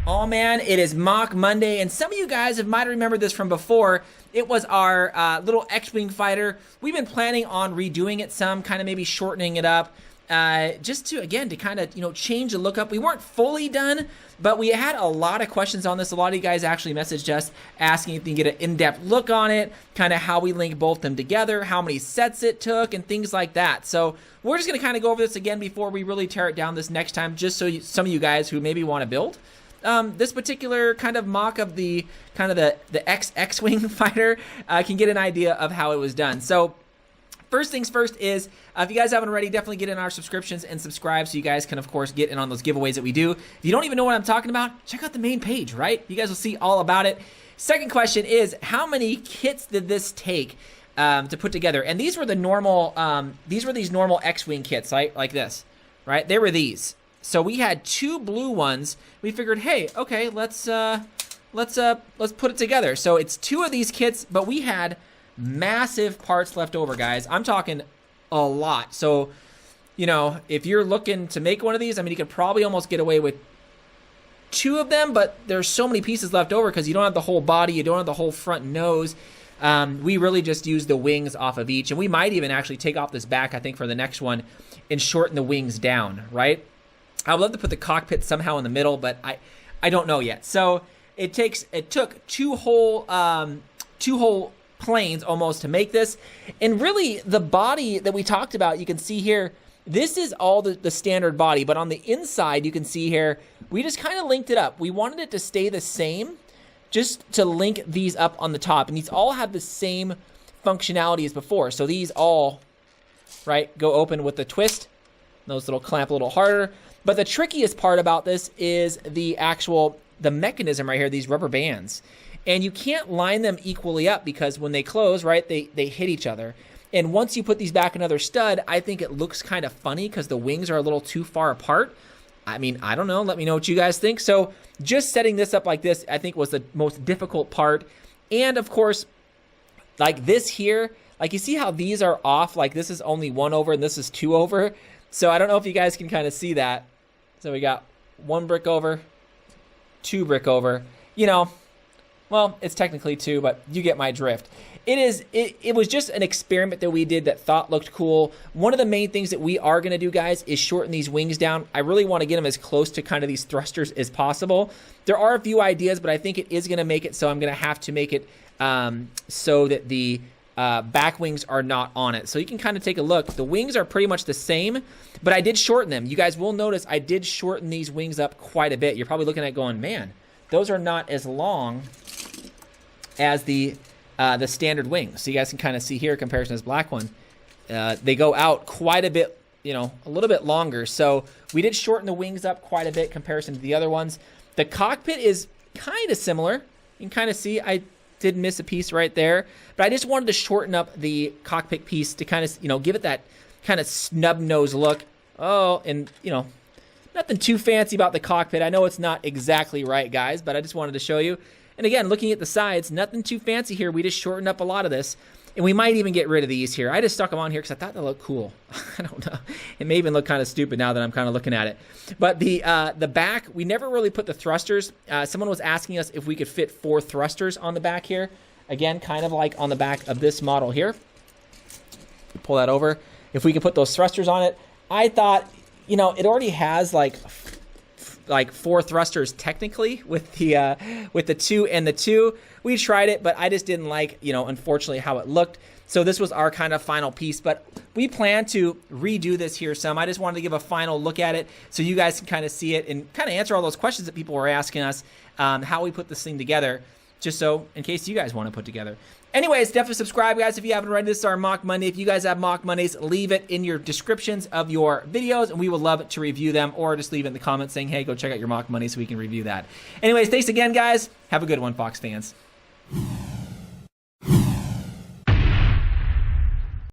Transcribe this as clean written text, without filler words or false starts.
Oh man, it is Mock Monday, and some of you guys might remember this from before. It was our little Xwing fighter. We've been planning on redoing it some, kind of maybe shortening it up, just to, again, to kind of, change the look up. We weren't fully done, but we had a lot of questions on this. A lot of you guys actually messaged us asking if you can get an in-depth look on it, kind of how we link both them together, how many sets it took, and things like that. So we're just going to kind of go over this again before we really tear it down this next time, just so some of you guys who maybe want to build this particular kind of mock of the Xwing fighter can get an idea of how it was done. So first things first is, if you guys haven't already, definitely get in our subscriptions and subscribe so you guys can, of course, get in on those giveaways that we do. If you don't even know what I'm talking about, check out the main page, right? You guys will see all about it. Second question is, how many kits did this take to put together? And these were the normal, these normal Xwing kits, like this, right? They were these. So we had 2 blue ones. We figured, hey, okay, let's put it together. So it's 2 of these kits, but we had massive parts left over, guys. I'm talking a lot. So, if you're looking to make one of these, I mean, you could probably almost get away with 2 of them, but there's so many pieces left over because you don't have the whole body, you don't have the whole front nose. We really just used the wings off of each, and we might even actually take off this back, I think, for the next one and shorten the wings down, right? I would love to put the cockpit somehow in the middle, but I don't know yet. So it took two whole planes almost to make this. And really, the body that we talked about, you can see here, this is all the standard body, but on the inside, you can see here, we just kind of linked it up. We wanted it to stay the same, just to link these up on the top. And these all have the same functionality as before. So these all, right, go open with the twist. Those little clamp a little harder. But the trickiest part about this is the mechanism right here, these rubber bands. And you can't line them equally up because when they close, right, they hit each other. And once you put these back another stud, I think it looks kind of funny because the wings are a little too far apart. I mean, I don't know. Let me know what you guys think. So just setting this up like this, I think, was the most difficult part. And of course, like this here, like you see how these are off? Like this is only 1 over and this is 2 over. So I don't know if you guys can kind of see that. So we got 1 brick over, 2 brick over. Well, it's technically 2, but you get my drift. It was just an experiment that we did that thought looked cool. One of the main things that we are going to do, guys, is shorten these wings down. I really want to get them as close to kind of these thrusters as possible. There are a few ideas, but I think it is going to make it so I'm going to have to make it so that the back wings are not on it. So you can kind of take a look. The wings are pretty much the same, but I did shorten them. You guys will notice I did shorten these wings up quite a bit. You're probably looking at going, man, those are not as long as the standard wings. So you guys can kind of see here, comparison to this black one. They go out quite a bit, a little bit longer. So we did shorten the wings up quite a bit comparison to the other ones. The cockpit is kind of similar. You can kind of see I did miss a piece right there, but I just wanted to shorten up the cockpit piece to kind of, give it that kind of snub nose look. Oh, and, nothing too fancy about the cockpit. I know it's not exactly right, guys, but I just wanted to show you. And again, looking at the sides, nothing too fancy here. We just shortened up a lot of this, and we might even get rid of these here. I just stuck them on here because I thought they looked cool. I don't know. It may even look kind of stupid now that I'm kind of looking at it. But the back, we never really put the thrusters. Someone was asking us if we could fit 4 thrusters on the back here. Again, kind of like on the back of this model here. Pull that over. If we could put those thrusters on it, I thought, it already has like 4 thrusters technically with the 2 and the 2. We tried it, but I just didn't like, unfortunately how it looked. So this was our kind of final piece, but we plan to redo this here some. I just wanted to give a final look at it so you guys can kind of see it and kind of answer all those questions that people were asking us, how we put this thing together, just so in case you guys want to put together. Anyways, definitely subscribe, guys, if you haven't already. This is our Mock Monday. If you guys have Mock Mondays, leave it in your descriptions of your videos, and we would love to review them, or just leave it in the comments saying, hey, go check out your Mock Monday so we can review that. Anyways, thanks again, guys. Have a good one, Fox fans.